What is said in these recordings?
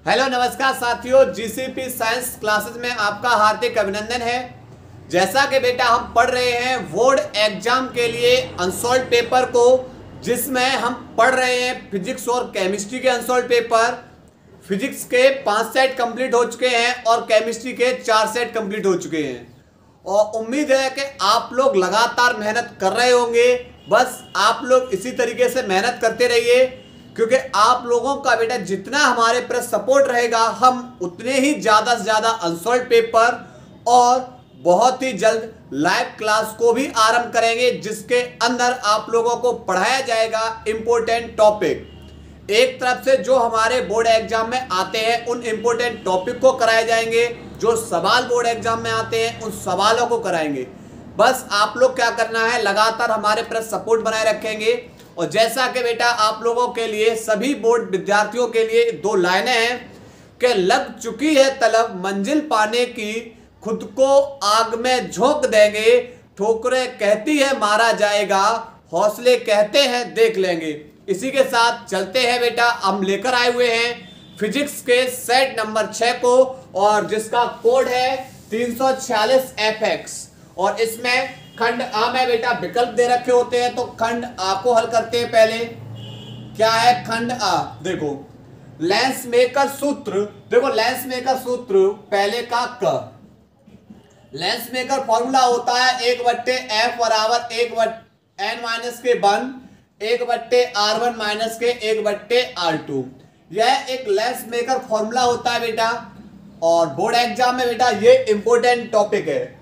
Hello नमस्कार साथियों, GCP science classes में आपका हार्दिक अभिनंदन है। जैसा कि बेटा हम पढ़ रहे हैं बोर्ड एग्जाम के लिए अनसॉल्व पेपर को, जिसमें हम पढ़ रहे हैं फिजिक्स और केमिस्ट्री के अनसॉल्व पेपर। फिजिक्स के 5 सेट कंप्लीट हो चुके हैं और केमिस्ट्री के 4 सेट कंप्लीट हो चुके हैं और उम्मीद है कि आप लोग लगातार मेहनत कर रहे होंगे। बस आप लोग इसी तरीके से मेहनत करते रहिए, क्योंकि आप लोगों का बेटा जितना हमारे पर सपोर्ट रहेगा हम उतने ही ज़्यादा से ज़्यादा अनसॉल्व पेपर और बहुत ही जल्द लाइव क्लास को भी आरंभ करेंगे, जिसके अंदर आप लोगों को पढ़ाया जाएगा इम्पोर्टेंट टॉपिक। एक तरफ से जो हमारे बोर्ड एग्जाम में आते हैं उन इम्पोर्टेंट टॉपिक को कराए जाएंगे, जो सवाल बोर्ड एग्जाम में आते हैं उन सवालों को कराएंगे। बस आप लोग क्या करना है, लगातार हमारे पर सपोर्ट बनाए रखेंगे। और जैसा कि बेटा आप लोगों के लिए, सभी बोर्ड विद्यार्थियों के लिए 2 लाइनें हैं कि लग चुकी है तलब मंजिल पाने की, खुद को आग में झोंक देंगे, ठोकरें कहती है मारा जाएगा, हौसले कहते हैं देख लेंगे। इसी के साथ चलते हैं बेटा, हम लेकर आए हुए हैं फिजिक्स के सेट नंबर 6 को, और जिसका कोड है 346 FX। और इसमें खंड आ में बेटा विकल्प दे रखे होते हैं, तो खंड आ को हल करते हैं। पहले क्या है खंड आ, देखो लेंस मेकर सूत्र, देखो लेंस मेकर सूत्र पहले का क। लेंस मेकर फॉर्मूला होता है 1/f बराबर 1/n-1 1/r1 माइनस के 1/r2। यह एक लेंस मेकर फॉर्मूला होता है बेटा, और बोर्ड एग्जाम में बेटा ये इंपॉर्टेंट टॉपिक है।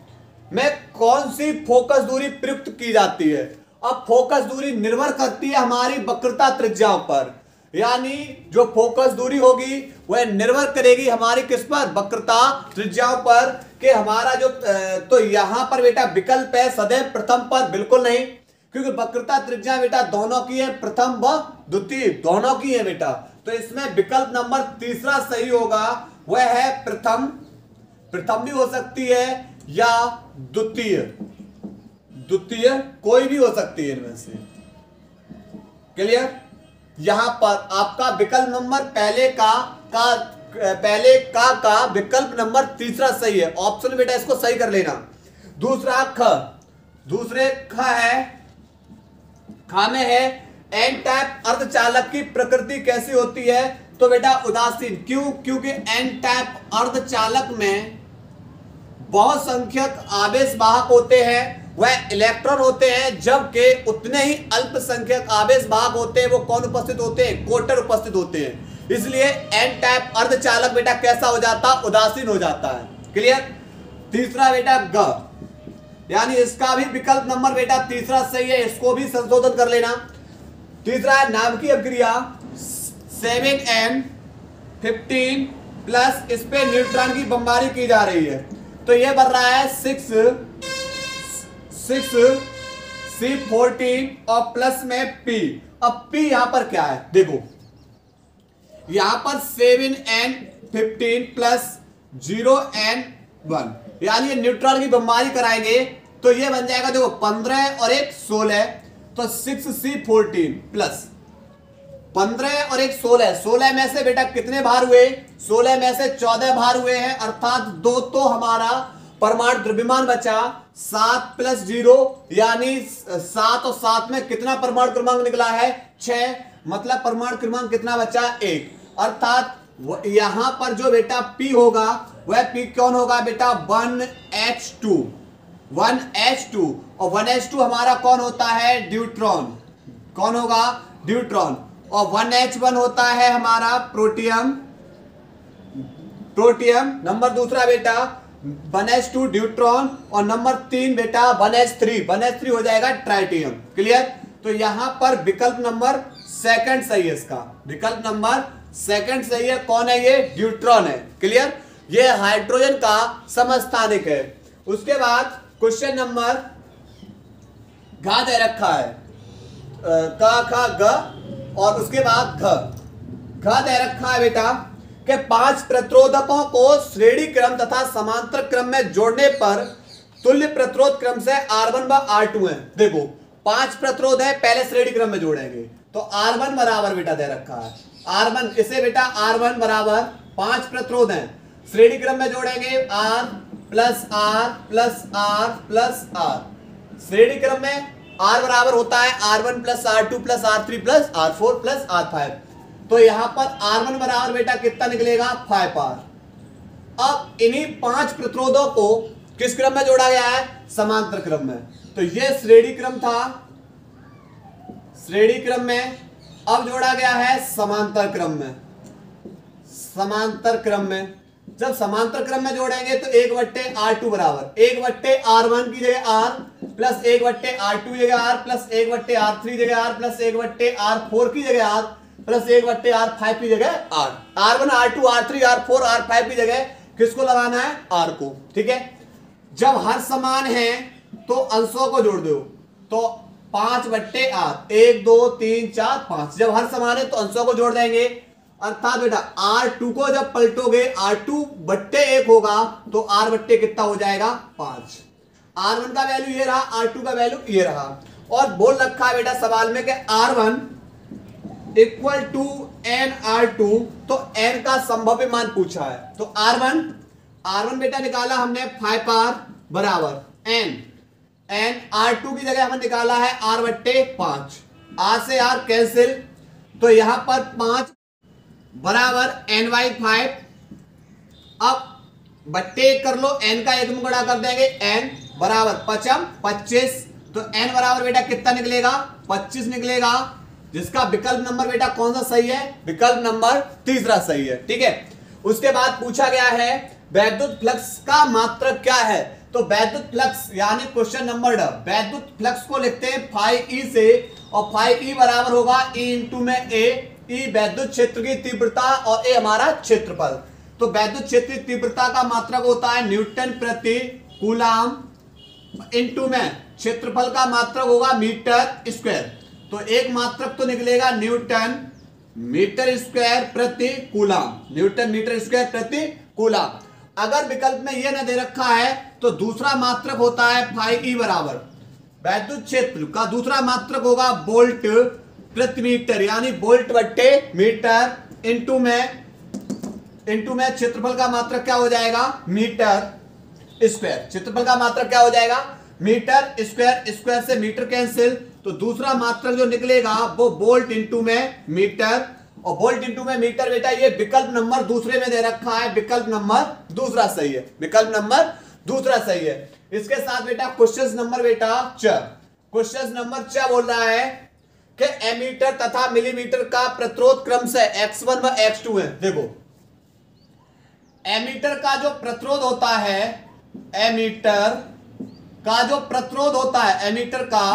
में कौन सी फोकस दूरी प्रयुक्त की जाती है? अब फोकस दूरी निर्भर करती है हमारी वक्रता त्रिज्याओं पर, यानी जो फोकस दूरी होगी वह निर्भर करेगी हमारी किस पर, वक्रता त्रिज्याओं पर। कि हमारा जो तो यहां पर बेटा विकल्प है सदैव प्रथम पर, बिल्कुल नहीं, क्योंकि वक्रता त्रिज्या बेटा दोनों की है, प्रथम व द्वितीय दोनों की है बेटा। तो इसमें विकल्प नंबर 3 सही होगा, वह है प्रथम। प्रथम भी हो सकती है या द्वितीय, द्वितीय कोई भी हो सकती है इनमें से। क्लियर? यहां पर आपका विकल्प नंबर पहले का विकल्प नंबर 3 सही है। ऑप्शन बेटा इसको सही कर लेना। दूसरा ख, दूसरे ख है, खा में है एन टाइप अर्धचालक की प्रकृति कैसी होती है? तो बेटा उदासीन। क्यों? क्योंकि एन टाइप अर्धचालक में बहुत संख्यक आवेश वाहक होते हैं, वह इलेक्ट्रॉन होते हैं, जबकि उतने ही अल्पसंख्यक आवेश वाहक होते हैं, वो कौन उपस्थित होते हैं? क्वोटर उपस्थित होते हैं। इसलिए एन टाइप अर्धचालक बेटा कैसा हो जाता? उदासीन हो जाता है। क्लियर? तीसरा बेटा ग, यानी इसका भी विकल्प नंबर बेटा 3 सही है, इसको भी संशोधन कर लेना। तीसरा है नाभिकीय क्रिया 7n15 प्लस, इस पे न्यूट्रॉन की बमबारी की जा रही है, तो ये बन रहा है 6C14 और प्लस में P। अब P यहां पर क्या है? देखो यहां पर 7n15 प्लस 0n1, यानी न्यूट्रॉन की बमबारी कराएंगे, तो ये बन जाएगा देखो 15 और 1 16, तो 6C14 प्लस 15 और 1 16। 16 में से बेटा कितने भार हुए? 16 में से 14 भार हुए हैं, अर्थात 2 तो हमारा परमाणु द्रव्यमान बचा। 7 प्लस 0 यानी 7, और 7 में कितना परमाणु क्रमांक निकला है? 6, मतलब परमाणु क्रमांक कितना बचा? 1। अर्थात यहां पर जो बेटा P होगा वह P कौन होगा बेटा? 1H2। 1H2, और 1H2 हमारा कौन होता है? ड्यूट्रॉन। कौन होगा? ड्यूट्रॉन। और 1H1 होता है हमारा प्रोटियम। प्रोटियम। नंबर दूसरा बेटा 1H2 ड्यूट्रॉन, और नंबर 3 बेटा 1H3। 1H3 हो जाएगा ट्राइटियम। क्लियर? तो यहां पर विकल्प नंबर 2 सही है, इसका विकल्प नंबर 2 सही है। कौन है ये? ड्यूट्रॉन है। क्लियर? ये हाइड्रोजन का समस्थानिक है। उसके बाद क्वेश्चन नंबर घ दे रखा है, क ख ग, और उसके बाद घ दे रखा है बेटा कि 5 प्रतिरोधकों को श्रेणी क्रम तथा समांतर क्रम में जोड़ने पर तुल्य प्रतिरोध क्रम से R1 व R2 है। देखो 5 प्रतिरोध है, पहले श्रेणी क्रम में जोड़ेंगे, तो R1 बराबर बेटा दे रखा है R1, इसे बेटा R1 बराबर 5 प्रतिरोध हैं, श्रेणी क्रम में जोड़ेंगे R plus R plus R plus R। श्रेणी क्रम में R बराबर होता है R1 plus R2 plus R3 plus R4 plus R5। तो यहां पर R1 बराबर बेटा कितना निकलेगा 5R। अब इन्हीं 5 प्रतिरोधों को किस क्रम में जोड़ा गया है, समांतर क्रम में। तो यह श्रेणी क्रम था, श्रेणी क्रम में, अब जोड़ा गया है समांतर क्रम में। समांतर क्रम में जब समांतर क्रम में जोड़ेंगे तो 1/R2 बराबर 1/R1 की जगह R प्लस 1/R2 की जगह R प्लस 1/R3 की जगह R प्लस 1/R4 की जगह R प्लस 1/R5 की जगह R। R1 R2 R3 R4 R5 की जगह किसको लगाना है, R को। ठीक है, जब हर समान है तो अंशों को जोड़ दो, तो 5/R 1 2 3 4 5। जब हर समान है तो अंशों को जोड़ देंगे, अर्थात बेटा R2 को जब पलटोगे R2/1 होगा तो R/, कितना हो जाएगा 5। R1 का वैल्यू ये रहा, R2 का वैल्यू ये रहा। और बोल रखा है बेटा सवाल में कि R1 इक्वल टू NR2, तो N का संभाव्य मान पूछा है। तो R1 बेटा निकाला हमने 5R बराबर N R2 की जगह हमने निकाला है R/5। R से R कैंसिल, तो यहां पर 5 बराबर N/5। अब बट्टे कर लो, N का एक में गुणा कर देंगे, N बराबर 25। तो N बराबर बेटा कितना निकलेगा 25 निकलेगा, जिसका विकल्प नंबर बेटा कौन सा सही है, विकल्प नंबर तीसरा सही है। ठीक है, उसके बाद पूछा गया है वैद्युत फ्लक्स का मात्रक क्या है। तो वैद्युत फ्लक्स यानी क्वेश्चन नंबर ड, वैद्युत फ्लक्स को लिखते हैं φE से, और φE बराबर होगा E इंटू में A। E वैद्युत क्षेत्र की तीव्रता और A हमारा क्षेत्रफल। तो वैद्युत क्षेत्र की तीव्रता का मात्रक होता है न्यूटन प्रति कूलाम, इंटू में क्षेत्रफल का मात्रक होगा मीटर स्क्वायर। तो एक मात्रक तो निकलेगा न्यूटन मीटर स्क्वायर प्रति कूलाम, न्यूटन मीटर स्क्वायर प्रति कूलाम। अगर विकल्प में यह न दे रखा है तो दूसरा मात्रक होता है φE बराबर, वैद्युत क्षेत्र का दूसरा मात्रक होगा वोल्ट प्रति मीटर, यानी वोल्ट/मीटर, इंटू में क्षेत्रफल का मात्रक क्या हो जाएगा मीटर स्क्वायर। क्षेत्रफल का मात्रक क्या हो जाएगा मीटर स्क्वायर, स्क्वायर से मीटर कैंसिल, तो दूसरा मात्रक जो निकलेगा वो वोल्ट इंटू में मीटर, और वोल्ट इंटू में मीटर बेटा ये विकल्प नंबर दूसरे में दे रखा है, विकल्प नंबर दूसरा सही है, विकल्प नंबर दूसरा सही है। इसके साथ बेटा क्वेश्चन नंबर बेटा 4, क्वेश्चन नंबर 4 बोल रहा है कि एमीटर तथा मिलीमीटर का प्रतिरोध क्रम से X1 व X2 है। देखो एमीटर का जो प्रतिरोध होता है, एमीटर का जो प्रतिरोध होता है, एमीटर का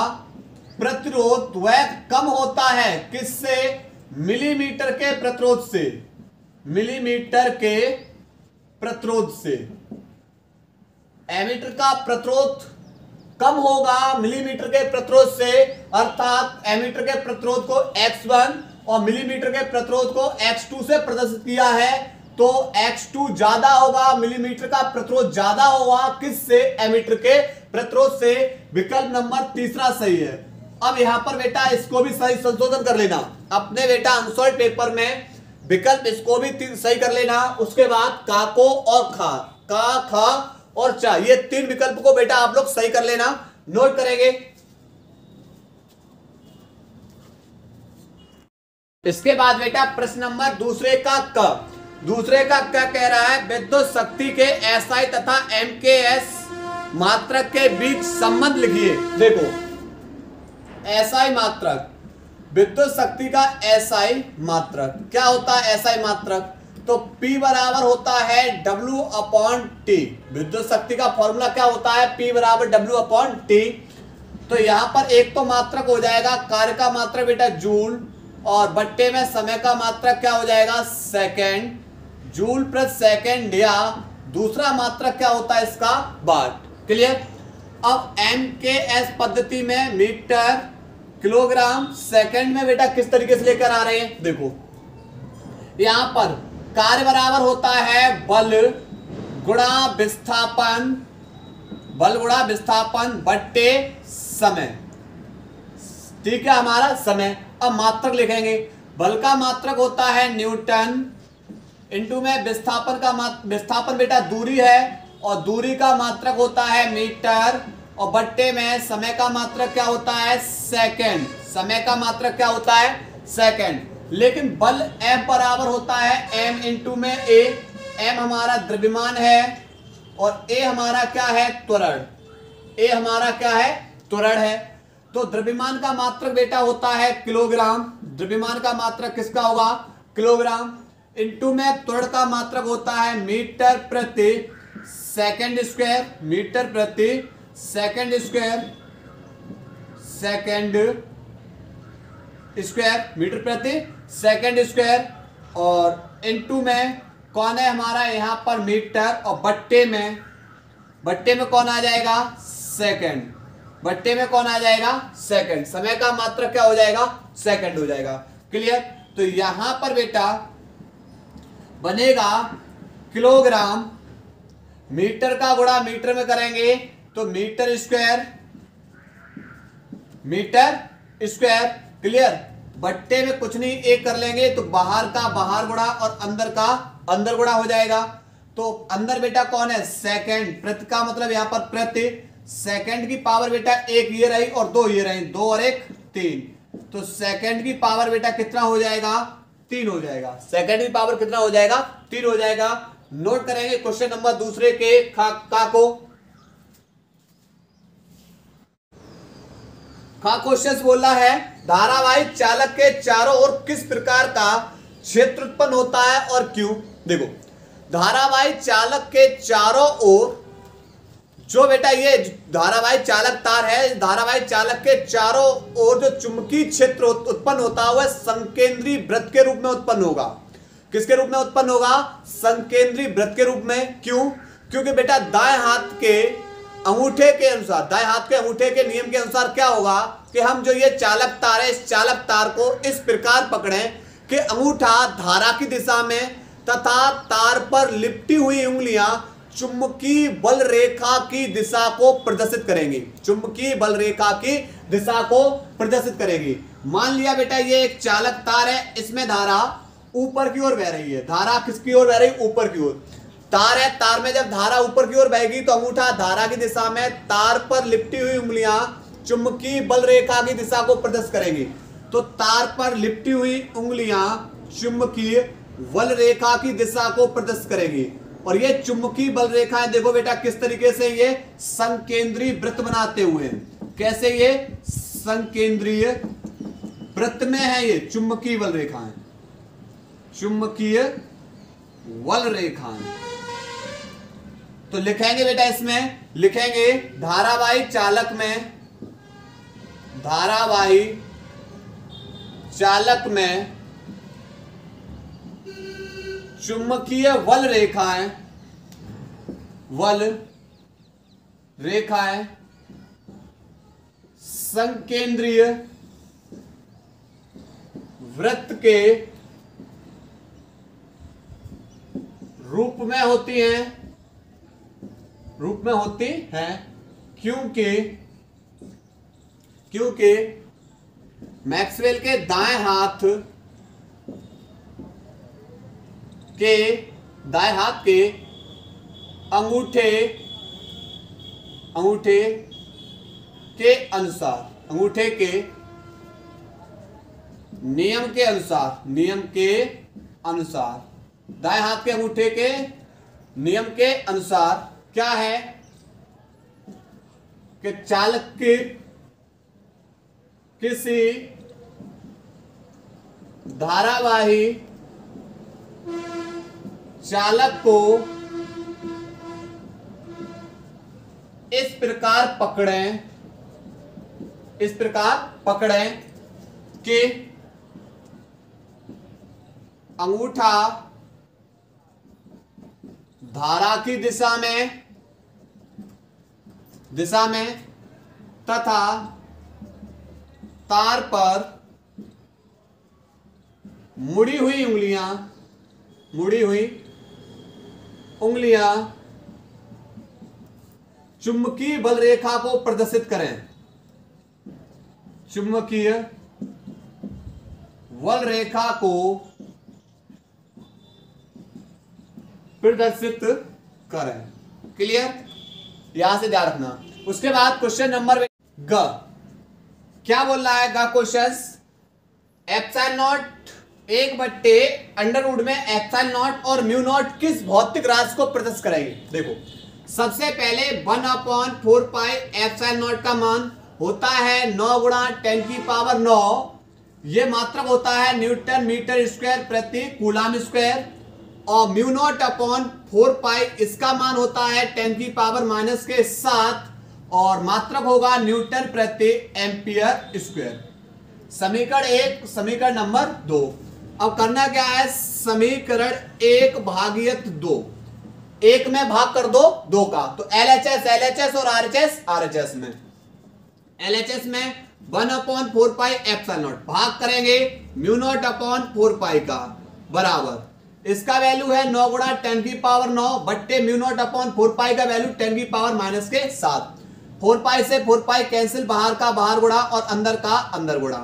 प्रतिरोध वह कम होता है किससे, मिलीमीटर के प्रतिरोध से, मिलीमीटर के प्रतिरोध से। एमीटर का प्रतिरोध कम होगा मिलीमीटर के प्रतिरोध से, अर्थात एमीटर के प्रतिरोध को X1 और मिलीमीटर के प्रतिरोध को X2 से प्रदर्शित किया है, तो X2 ज्यादा होगा, मिलीमीटर का प्रतिरोध ज्यादा होगा किससे, एमीटर के प्रतिरोध से। विकल्प नंबर तीसरा सही है। अब यहां पर बेटा इसको भी सही संशोधन कर लेना अपने बेटा अनसॉल्व पेपर में, विकल्प इसको भी सही कर लेना। उसके बाद का को और खा, का खा और चा, ये 3 विकल्प को बेटा आप लोग सही कर लेना, नोट करेंगे। इसके बाद बेटा प्रश्न नंबर दूसरे का क, दूसरे का क्या कह रहा है, विद्युत शक्ति के SI तथा MKS मात्रक के बीच संबंध लिखिए। देखो SI मात्रक, विद्युत शक्ति का SI मात्रक क्या होता है, SI मात्रक तो P बराबर होता है W/T। विद्युत शक्ति का फॉर्मूला क्या होता है, P बराबर W/T। तो यहां पर एक तो मात्रक हो जाएगा कार्य का मात्रक बेटा जूल, और बट्टे में समय का मात्रक क्या हो जाएगा सेकेंड, जूल प्रति सेकेंड, या दूसरा मात्रक क्या होता है इसका वाट। क्लियर। अब MKS पद्धति में मीटर किलोग्राम सेकंड में बेटा किस तरीके से लेकर आ रहे हैं, देखो यहां पर कार्य बराबर होता है बल गुणा विस्थापन, बल गुणा विस्थापन बट्टे समय। ठीक है, हमारा समय। अब मात्रक लिखेंगे, बल का मात्रक होता है न्यूटन इंटू में विस्थापन बेटा दूरी है और दूरी का मात्रक होता है मीटर और बट्टे में समय का मात्रक क्या होता है सेकंड। समय का मात्रक क्या होता है सेकंड। लेकिन बल F बराबर होता है m इंटू में a। m हमारा द्रव्यमान है और a हमारा क्या है त्वरण। a हमारा क्या है त्वरण है। तो द्रव्यमान का मात्रक बेटा होता है किलोग्राम। द्रव्यमान का मात्रक किसका होगा किलोग्राम। इंटू में त्वरण का मात्रक होता है मीटर प्रति सेकंड स्क्वायर। मीटर प्रति second square. Second square metre प्रति सेकंड स्क्वायर। और इंटू में कौन है हमारा यहाँ पर मीटर और बट्टे में कौन आ जाएगा सेकंड। बट्टे में कौन आ जाएगा सेकंड। समय का मात्रक क्या हो जाएगा सेकंड हो जाएगा। क्लियर। तो यहां पर बेटा बनेगा किलोग्राम। मीटर का गुणा मीटर में करेंगे तो मीटर स्क्वायर। क्लियर। बट्टे में कुछ नहीं एक कर लेंगे तो बाहर का बाहर गुणा और अंदर का अंदर गुणा हो जाएगा। तो अंदर बेटा कौन है सेकंड। प्रति का मतलब यहां पर प्रति सेकंड की पावर बेटा एक ये रही और दो ये रही, दो और एक तीन। तो सेकंड की पावर बेटा कितना हो जाएगा 3 हो जाएगा। सेकंड की पावर कितना हो जाएगा 3 हो जाएगा। नोट करेंगे क्वेश्चन नंबर दूसरे के खा क्वेश्चन बोल रहा है धारावाहिक चालक के चारों ओर किस प्रकार का क्षेत्र उत्पन्न होता है और क्यों। देखो धारावाहिक चालक के चारों ओर जो बेटा ये धारावाहिक चालक तार है, धारावाहिक चालक के चारों ओर जो चुंबकीय क्षेत्र उत्पन्न होता है वह संकेंद्रीय वृत्त के रूप में उत्पन्न होगा। किसके रूप में उत्पन्न होगा संकेंद्रीय वृत्त के रूप में। क्यों। क्योंकि बेटा दाएं हाथ के अंगूठे के अनुसार, दाएं हाथ के अंगूठे के नियम के अनुसार क्या होगा कि हम जो ये चालक तार है इस चालक तार को इस प्रकार पकड़ें कि अंगूठा धारा की दिशा में तथा तार पर लिपटी हुई उंगलियां चुंबकीय बल रेखा की दिशा को प्रदर्शित करेंगी। चुंबकीय बल रेखा की दिशा को प्रदर्शित करेगी। मान लिया बेटा ये एक चालक तार है, इसमें धारा ऊपर की ओर बह रही है। धारा किसकी ओर बह रही है ऊपर की ओर। तार है, तार में जब धारा ऊपर की ओर बहेगी तो अंगूठा धारा की दिशा में, तार पर लिपटी हुई उंगलियां चुंबकीय बल रेखा की दिशा को प्रदर्शित करेंगी। तो तार पर लिपटी हुई उंगलियां चुंबकीय बल रेखा की दिशा को प्रदर्शित करेगी। और ये चुंबकीय बल रेखाएं देखो बेटा किस तरीके से ये संकेंद्रीय वृत्त बनाते हुए हैं। कैसे ये संकेंद्रीय वृत्त में है ये चुंबकीय बल रेखाएं। चुंबकीय बल रेखाएं तो लिखेंगे बेटा, इसमें लिखेंगे धारावाही चालक में, धारावाही चालक में चुंबकीय बल रेखाएं, बल रेखाएं संकेंद्रीय वृत्त के रूप में होती हैं, क्योंकि मैक्सवेल के दाएं हाथ के अंगूठे के अनुसार, अंगूठे के नियम के अनुसार दाएं हाथ के अंगूठे के नियम के अनुसार क्या है कि चालक के किसी धारावाही चालक को इस प्रकार पकड़ें कि अंगूठा धारा की दिशा में तथा तार पर मुड़ी हुई उंगलियां चुंबकीय बल रेखा को प्रदर्शित करें। चुंबकीय बल रेखा को प्रदर्शित करें। क्लियर, यहां से ध्यान रखना। उसके बाद क्वेश्चन नंबर ग, क्या बोल रहा है ग क्वेश्चन, एप्सिलॉन नॉट 1/√, में एप्सिलॉन नॉट और म्यू नॉट किस भौतिक राशि को प्रदर्शित करेंगे। देखो सबसे पहले 1/4 पाई एप्सिलॉन नॉट का मान होता है 9 गुणा 10⁹ ये मात्रक होता है न्यूटन मीटर स्क्वायर प्रति कूलम स्क्वायर, और म्यू नॉट अपॉन 4 पाई इसका मान होता है 10⁻⁻⁷ और मात्रक होगा न्यूटन प्रति एम्पियर स्क्वायर। समीकरण 1, समीकरण नंबर 2। अब करना क्या है, समीकरण 1/2 1 में भाग कर दो 2 का, तो LHS और RHS में LHS में 1/4 पाई एप्सिलॉन नॉट भाग करेंगे म्यू नॉट अपॉन 4 पाई का बराबर, इसका वैल्यू है 9 गुणा 10⁹ बट्टे म्यू नॉट अपॉन 4 पाई का वैल्यू 10⁻⁷। 4 पाई से 4 पाई कैंसिल, बाहर का बाहर गुणा और अंदर का अंदर गुणा।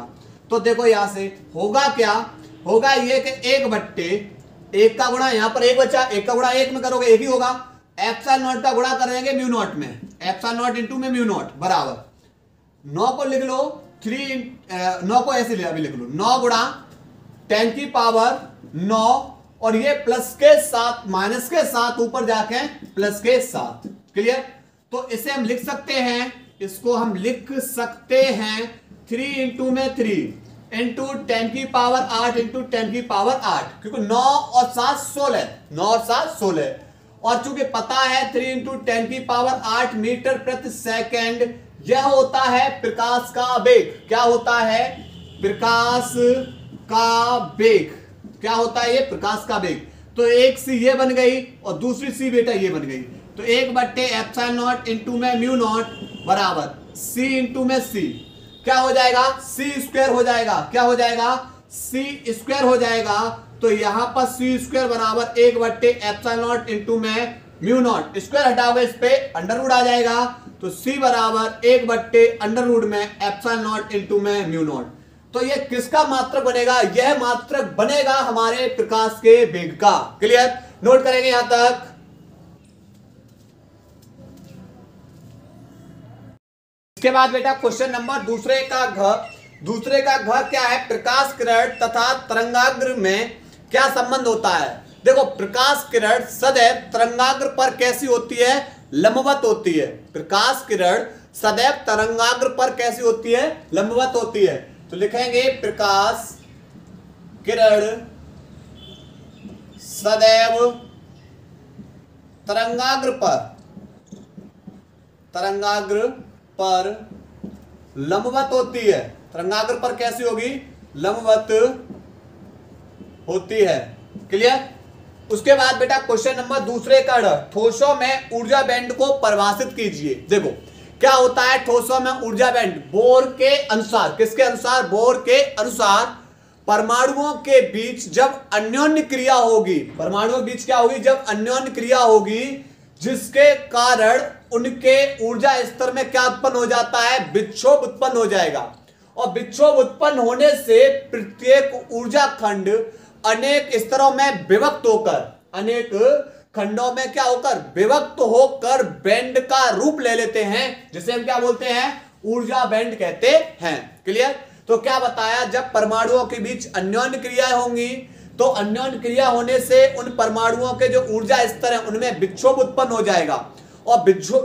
तो देखो यहां से होगा क्या, होगा ये कि 1/1 का गुणा, यहां पर 1 बचा, 1 का गुणा 1 में करोगे 1 ही होगा, एप्सिलॉन नॉट का गुणा करेंगे म्यू नॉट में, एप्सिलॉन नॉट इंटू में म्यू नॉट बराबर 9 को लिख लो 9 को ऐसे अभी लिख लो 9 गुणा 10⁹ और ये प्लस के साथ माइनस के साथ ऊपर जाके प्लस के साथ। क्लियर, तो इसे हम लिख सकते हैं, इसको हम लिख सकते हैं 3 इंटू में 3 इंटू 10⁸ इंटू 10⁸, क्योंकि 9 और 7 16, 9 और 7 16, और चूंकि पता है 3 इंटू 10⁸ मीटर प्रति सेकेंड, यह होता है प्रकाश का वेग। क्या होता है, प्रकाश का वेग। क्या होता है ये, प्रकाश का वेग। तो एक सी ये बन गई और दूसरी सी बेटा ये बन गई, तो 1/एप्सिलॉन नॉट इंटू में म्यू नॉट बराबर सी इंटू में सी, क्या हो जाएगा, सी स्क्वायर हो जाएगा। क्या हो जाएगा, सी स्क्वायर हो जाएगा। तो यहां पर सी स्क्वायर बराबर 1/एप्सिलॉन नॉट इंटू में म्यू नॉट, स्क्वायर हटाओगे इस पे अंडरवुड आ जाएगा, तो सी बराबर 1/√, में एप्सिलॉन नॉट इंटू में म्यू नॉट। तो ये किसका मात्रक बनेगा, यह मात्रक बनेगा हमारे प्रकाश के वेग का। क्लियर, नोट करेंगे यहां तक। इसके बाद बेटा क्वेश्चन नंबर दूसरे का घ क्या है, प्रकाश किरण तथा तरंगाग्र में क्या संबंध होता है। देखो प्रकाश किरण सदैव तरंगाग्र पर कैसी होती है, लंबवत होती है। प्रकाश किरण सदैव तरंगाग्र पर कैसी होती है, लंबवत होती है। तो लिखेंगे प्रकाश किरण सदैव तरंगाग्र पर लंबवत होती है। तरंगाग्र पर कैसी होगी, लंबवत होती है। क्लियर। उसके बाद बेटा क्वेश्चन नंबर दूसरे का ठोसों में ऊर्जा बैंड को परिभाषित कीजिए। देखो क्या होता है ठोसों में ऊर्जा बैंड, बोर के अनुसार, किसके अनुसार, बोर के अनुसार परमाणुओं के बीच जब अन्योन्य क्रिया होगी, परमाणुओं के बीच क्या होगी, जब अन्योन्य क्रिया होगी, जिसके कारण उनके ऊर्जा स्तर में क्या उत्पन्न हो जाता है, विक्षोभ उत्पन्न हो जाएगा। और विक्षोभ उत्पन्न होने से प्रत्येक ऊर्जा खंड अनेक स्तरों में विभक्त होकर, अनेक खंडों में क्या होकर, विभक्त होकर बैंड का रूप ले लेते हैं, जिसे हम क्या बोलते हैं, ऊर्जा बैंड कहते हैं। क्लियर। तो क्या बताया, जब परमाणुओं के बीच अन्योन्य क्रियाएं होंगी तो अन्योन्य क्रिया होने से उन परमाणुओं के जो ऊर्जा स्तर है उनमें विक्षोभ उत्पन्न हो जाएगा, और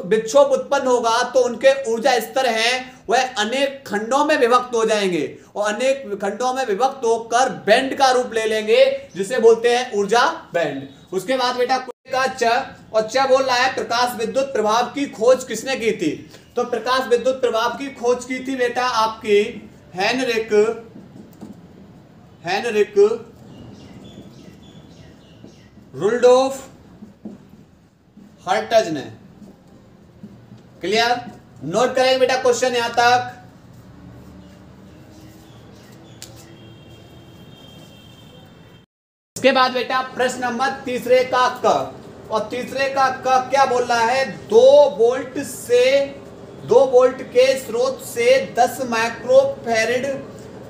विक्षोभ उत्पन्न होगा तो उनके ऊर्जा स्तर हैं वह अनेक खंडों में विभक्त हो जाएंगे, और अनेक खंडों में विभक्त होकर बैंड का रूप ले लेंगे, जिसे बोलते हैं ऊर्जा बैंड। उसके बाद बेटा का च, और च बोल रहा है प्रकाश विद्युत प्रभाव की खोज किसने की थी। तो प्रकाश विद्युत प्रभाव की खोज की थी बेटा आपकी हेनरिक रुडोल्फ हर्ट्ज ने। क्लियर। नोट करेंगे बेटा क्वेश्चन यहां तक। इसके बाद बेटा प्रश्न नंबर तीसरे का क, और तीसरे का क क्या बोल रहा है, 2 वोल्ट के स्रोत से 10 माइक्रोफैरड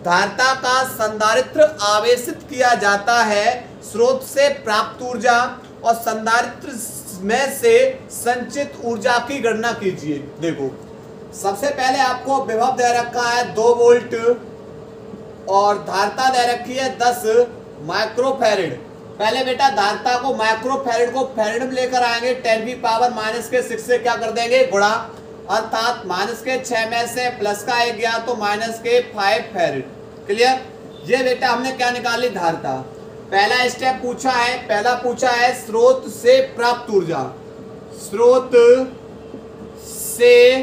धारिता का संधारित्र आवेशित किया जाता है। स्रोत से प्राप्त ऊर्जा और संधारित्र में से संचित ऊर्जा की गणना कीजिए। देखो सबसे पहले आपको विभव दे रखा है 2 वोल्ट और धारिता दे रखी है 10 माइक्रोफैरड। पहले बेटा धारिता को माइक्रोफैरड को फैरड में लेकर आएंगे, 10⁻⁻⁶ से क्या कर देंगे गुणा, अर्थात -6 में से प्लस का 1 गया तो -5 फैरड। क्लियर। ये बेटा हमने क्या निकाली धारिता। पहला स्टेप पूछा है, पहला पूछा है स्रोत से प्राप्त ऊर्जा। स्रोत से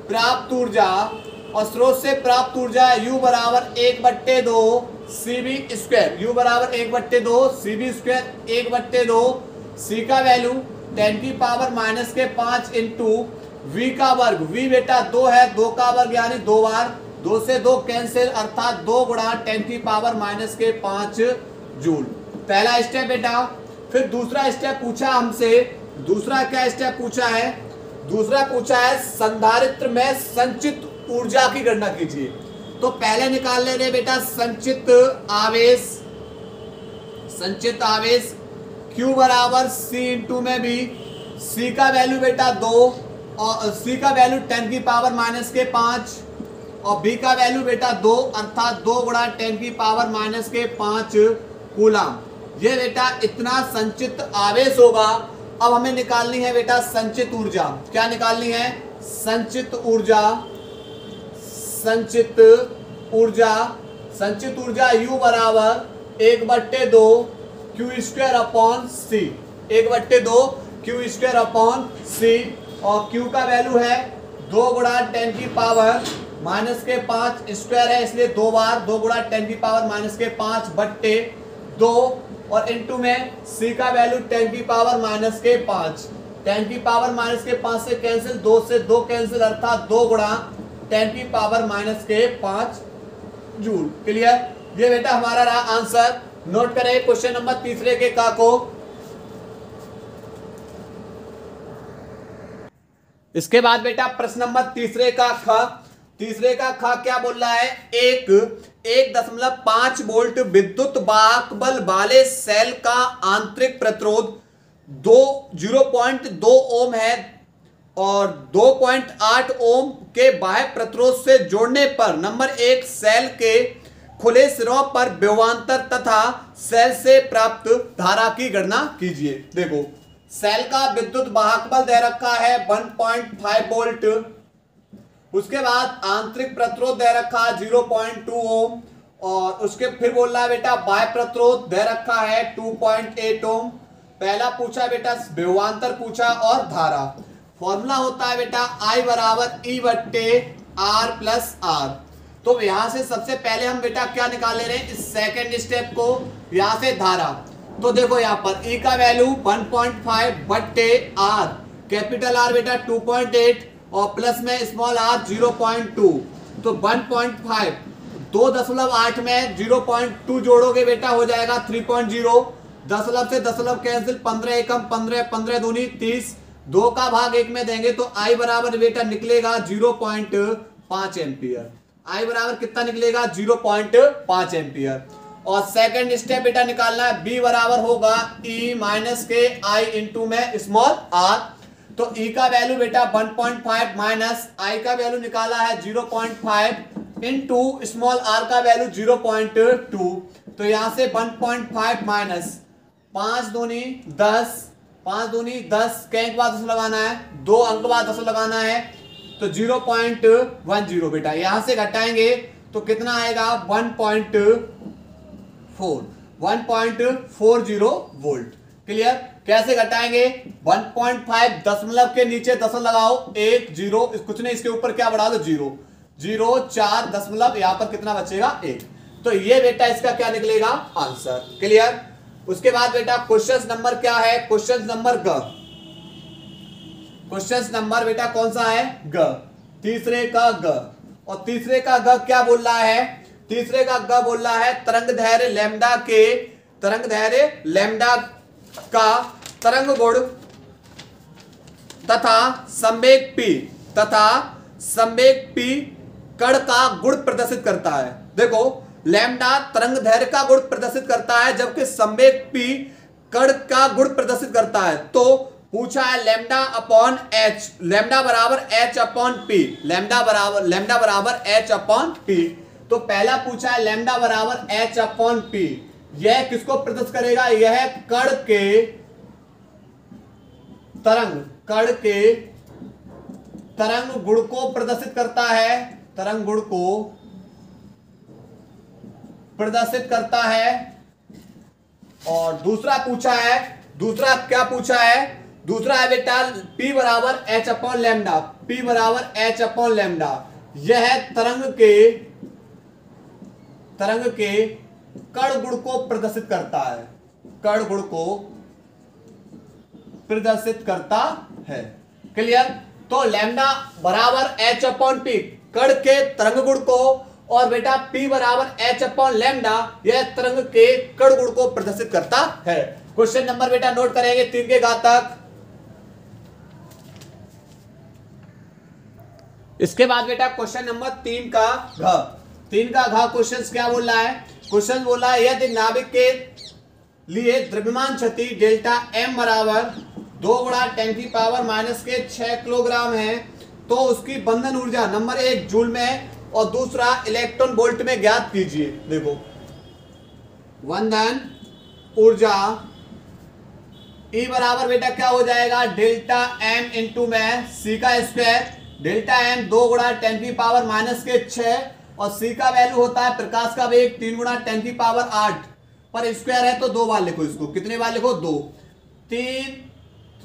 प्राप्त ऊर्जा, और स्रोत से प्राप्त ऊर्जा U बराबर 1/2 CV²। U बराबर 1/2 CV², 1/2 C का वैल्यू 10⁻⁻5 इंटू V का वर्ग। V बेटा 2 है, 2 का वर्ग यानी 2 बार, 2 से 2 कैंसिल, अर्थात 2 गुणा 10⁻⁻5 जूल। पहला स्टेप बेटा। फिर दूसरा स्टेप पूछा हमसे, दूसरा क्या स्टेप पूछा है, दूसरा पूछा है संधारित्र में संचित ऊर्जा की गणना कीजिए। तो पहले निकाल ले रहे बेटा संचित आवेश। संचित आवेश Q बराबर C इंटू में भी, C का वैल्यू बेटा 2 और C का वैल्यू 10⁻⁻5 और B का वैल्यू बेटा 2, अर्थात 2 गुणा 10⁻⁻5 कूलम। ये बेटा इतना संचित आवेश होगा। अब हमें निकालनी है बेटा संचित ऊर्जा। क्या निकालनी है? संचित ऊर्जा। संचित ऊर्जा, संचित ऊर्जा U बराबर 1/2 Q² upon C। 1/2 Q² upon C, और Q का वैल्यू है 2 गुणा 10⁻⁻5 स्क्वायर है, इसलिए 2 बार, 2 गुणा 10⁻⁻5/2 और इनटू में C का वैल्यू 10⁻⁻5। 10⁻⁻5 से कैंसिल, 2 से 2 कैंसिल, अर्थात 2 गुणा 10⁻⁻5 जूल। क्लियर। ये बेटा हमारा रहा आंसर। नोट करें क्वेश्चन नंबर तीसरे के का को। इसके बाद बेटा प्रश्न नंबर तीसरे का ख। तीसरे का ख क्या बोल रहा है? 1.5 वोल्ट विद्युत वाहक बल वाले सेल का आंतरिक प्रतिरोध 0.2 ओम है और 2.8 ओम के बाह्य प्रतिरोध से जोड़ने पर नंबर 1 सेल के खुले सिरों पर विभवांतर तथा सेल से प्राप्त धारा की गणना कीजिए। देखो सेल का विद्युत वाहक बल दे रखा है 1.5 वोल्ट, उसके बाद आंतरिक प्रतिरोध दे रखा है 0.2 ओम और उसके फिर बोल रहा है बेटा बाह्य प्रतिरोध दे रखा है 2.8 ओम। पहला पूछा बेटा विभवांतर पूछा और धारा। फॉर्मूला होता है बेटा I बराबर E/R प्लस R। तो यहां से सबसे पहले हम बेटा क्या निकाल ले रहे हैं? इस सेकेंड स्टेप को, यहां से धारा। तो देखो यहाँ पर E का वैल्यू 1.5/R, कैपिटल R बेटा 2.8 और प्लस में स्मॉल r 0.2, तो 1.5 2.8 में 0.2 जोड़ोगे बेटा हो जाएगा 3.0। दशमलव से दशमलव कैंसिल, 15 एकम 15, 15 दूनी 30, 2 का भाग 1 में देंगे तो I बराबर बेटा निकलेगा 0.5 एम्पियर। I बराबर कितना निकलेगा? 0.5 एम्पियर। और सेकंड स्टेप बेटा निकालना है, B बराबर होगा E माइनस के I इंटू में स्मॉल r। तो E का वैल्यू बेटा 1.5 माइनस I का वैल्यू निकाला है 0.5 इंटू स्मॉल r का वैल्यू 0.2। तो यहां से 1.5 माइनस 5 दूनी 10, 5 दूनी 10, के बाद 10 लगाना है, 2 अंक बाद 10 लगाना है, तो 0.10 बेटा। यहां से घटाएंगे तो कितना आएगा? 1.40 वोल्ट। क्लियर। कैसे घटाएंगे? 1.5 दशमलव के नीचे 10 लगाओ, 1 0, कुछ नहीं इसके ऊपर क्या बढ़ा लो 0 0 4 दशमलव, यहां पर कितना बचेगा? 1। तो ये बेटा इसका क्या निकलेगा? आंसर। क्लियर। उसके बाद बेटा क्वेश्चन नंबर क्या है? क्वेश्चन नंबर ग। क्वेश्चन नंबर बेटा कौन सा है? ग। तीसरे का ग। और तीसरे का ग क्या बोल रहा है? तीसरे का ग बोल रहा है तरंगदैर्घ्य लैम्डा का तरंग गुण तथा संवेग P कण का गुण प्रदर्शित करता है। देखो लैम्डा तरंगदैर्घ्य का गुण प्रदर्शित करता है, जबकि संवेग P कण का गुण प्रदर्शित करता है। तो पूछा है लैम्डा अपॉन एच, लैम्डा बराबर एच अपॉन पी, लैम्डा बराबर एच अपॉन पी। तो पहला पूछा है लैम्डा बराबर एच अपॉन पी, यह किसको प्रदर्शित करेगा? यह कण के तरंग गुण को प्रदर्शित करता है, तरंग गुण को प्रदर्शित करता है। और दूसरा पूछा है, दूसरा क्या पूछा है? दूसरा है बेटा P बराबर एच अपॉन लैम्डा, P बराबर एच अपॉन लैम्डा, यह तरंग के कण गुण को प्रदर्शित करता है, कण गुण को प्रदर्शित करता है। क्लियर? तो लैम्डा बराबर एच अपॉन पी कण के तरंग गुण को, और बेटा P बराबर एच अपॉन लैम्डा यह तरंग के कण गुण को प्रदर्शित करता है। क्वेश्चन नंबर बेटा नोट करेंगे 3 के घातक। इसके बाद बेटा क्वेश्चन नंबर 3 का घ, 3 का घ क्वेश्चन क्या बोल रहा है? क्वेश्चन बोल रहा है यदि नाभिक के लिए द्रव्यमान क्षति डेल्टा एम बराबर 2 गुणा 10⁻⁻6 किलोग्राम है, तो उसकी बंधन ऊर्जा नंबर 1 जूल में और दूसरा इलेक्ट्रॉन वोल्ट में ज्ञात कीजिए। देखो बंधन ऊर्जा E बराबर बेटा क्या हो जाएगा? डेल्टा एम इंटू में सी का स्क्वायर, डेल्टा एम 2 गुणा 10⁻⁻6 और सी का वैल्यू होता है प्रकाश का वेग 3 गुणा 10⁸ पर स्क्वायर है तो 2 बार लिखो इसको। कितने बार लिखो? 2, 3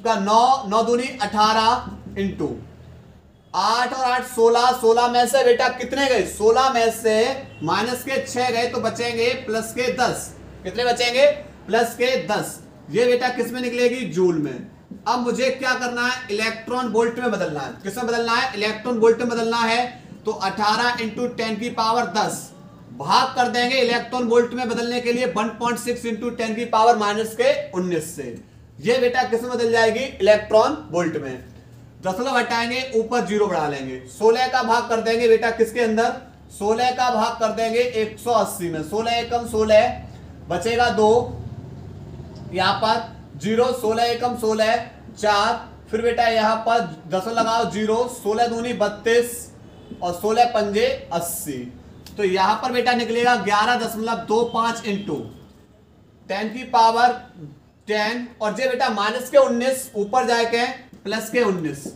का 9, 9 दूनी 18 इंटू 8 और 8 16, 16 में से बेटा कितने गए? 16 में से माइनस के 6 गए तो बचेंगे प्लस के 10। कितने बचेंगे? प्लस के 10। ये बेटा किस में निकलेगी? जूल में। अब मुझे क्या करना है? इलेक्ट्रॉन वोल्ट में बदलना है। किस में बदलना है? इलेक्ट्रॉन वोल्ट में बदलना है। तो 18 इंटू 10⁻10 भाग कर देंगे इलेक्ट्रॉन वोल्ट में बदलने के लिए 1.6 इंटू 10⁻⁻19 से। ये बेटा किस में बदल जाएगी? इलेक्ट्रॉन वोल्ट में। दशमलव हटाएंगे, ऊपर 0 बढ़ा लेंगे। 16 का भाग कर देंगे बेटा किसके अंदर? 16 का भाग कर देंगे 180 में। 16 एकम 16 बचेगा 2, यहां पर 0, 16 एकम 16 4, फिर बेटा यहां पर दशमलव लगाओ 0, 16 दूनी 32 और 16 पंजे 80। तो यहां पर बेटा निकलेगा 11.25 इंटू 10⁻10 और जे बेटा माइनस के 19 ऊपर जाके प्लस के 19।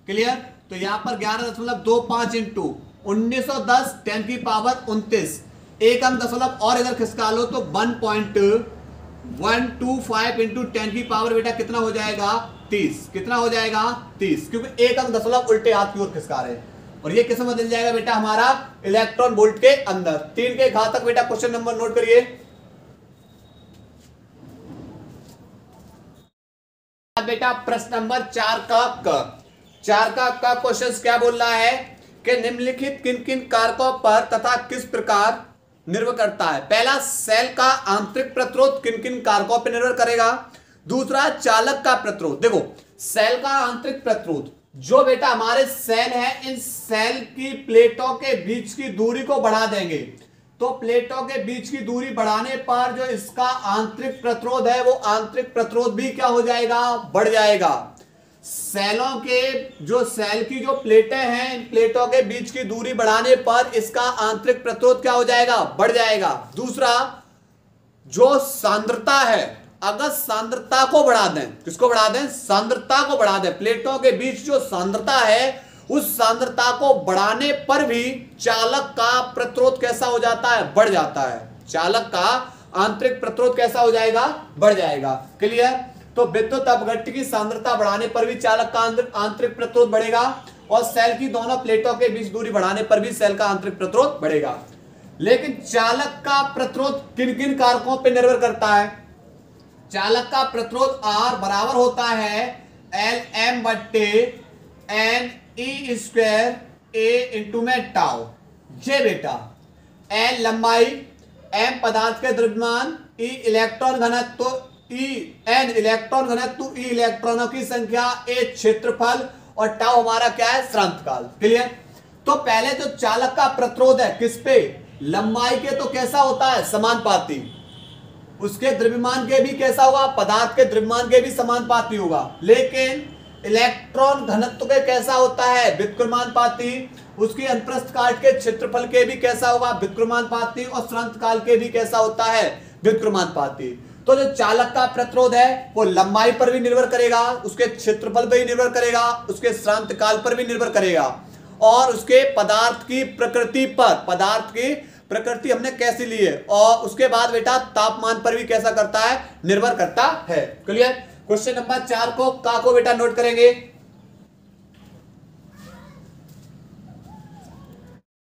क्लियर? तो यहां पर 11.25 इंटू 1910 10⁻29, एक अंक दशमलव और इधर खिसका लो तो 1.125 इंटू 10 बेटा कितना हो जाएगा? 30। कितना हो जाएगा? 30, क्योंकि एक अंक दशमलव उल्टे हाथ की ओर खिसका रहे हैं। और ये किस में बदल जाएगा बेटा? हमारा इलेक्ट्रॉन वोल्ट के अंदर। 3 के घातक बेटा क्वेश्चन नंबर नोट करिए। बेटा प्रश्न नंबर 4 का क, 4 का क्वेश्चन क्या बोल रहा है कि निम्नलिखित किन किन कारकों पर तथा किस प्रकार निर्भर करता है? पहला, सेल का आंतरिक प्रतिरोध किन किन कारकों पर निर्भर करेगा। दूसरा, चालक का प्रतिरोध। देखो सेल का आंतरिक प्रतिरोध, जो बेटा हमारे सेल है, इन सेल की प्लेटों के बीच की दूरी को बढ़ा देंगे। तो प्लेटों के बीच की दूरी बढ़ाने पर जो इसका आंतरिक प्रतिरोध है, वो आंतरिक प्रतिरोध भी क्या हो जाएगा? बढ़ जाएगा। सेलों के जो सेल की जो प्लेटें हैं, इन प्लेटों के बीच की दूरी बढ़ाने पर इसका आंतरिक प्रतिरोध क्या हो जाएगा? बढ़ जाएगा। दूसरा, जो सांद्रता है, अगर सांद्रता को बढ़ा दें, किसको बढ़ा दें? सांद्रता को बढ़ा दें। प्लेटों के बीच जो सांद्रता है, उस सांद्रता को बढ़ाने पर भी चालक का प्रतिरोध कैसा हो जाता है? बढ़ जाता है। चालक का आंतरिक प्रतिरोध कैसा हो जाएगा? बढ़ जाएगा। क्लियर? तो विद्युत अपघट्य की सांद्रता बढ़ाने पर भी चालक का आंतरिक प्रतिरोध बढ़ेगा, और सेल की दोनों प्लेटों के बीच दूरी बढ़ाने पर भी सेल का आंतरिक प्रतिरोध बढ़ेगा। लेकिन चालक का प्रतिरोध किन किन कारकों पर निर्भर करता है? चालक का प्रतिरोध R बराबर होता है Lm बट्टे N E square A into में टाउ। ये बेटा L लंबाई, M पदार्थ के द्रव्यमान, E इलेक्ट्रॉन घनत्व, N इलेक्ट्रॉन घनत्व, E इलेक्ट्रॉनों की संख्या, A क्षेत्रफल और टाउ हमारा क्या है? श्रांतकाल। क्लियर? तो पहले जो चालक का प्रतिरोध है किस पे? लंबाई के तो कैसा होता है? समानुपाती। उसके द्रव्यमान के भी कैसा होगा, पदार्थ के द्रव्यमान के भी समानुपाती होगा। लेकिन इलेक्ट्रॉन घनत्व के कैसा होता है, व्युत्क्रमानुपाती। उसकी अनुप्रस्थ काट के क्षेत्रफल के भी कैसा होगा, व्युत्क्रमानुपाती। और श्रांत काल के भी कैसा होता है, व्युत्क्रमानुपाती। तो जो चालक का प्रतिरोध है वो लंबाई पर भी निर्भर करेगा, उसके क्षेत्रफल पर भी निर्भर करेगा, उसके श्रांत काल पर भी निर्भर करेगा, और उसके पदार्थ की प्रकृति पर, पदार्थ की प्रकृति हमने कैसी ली है, और उसके बाद बेटा तापमान पर भी कैसा करता है, निर्भर करता है। क्लियर। क्वेश्चन नंबर 4 को बेटा नोट करेंगे।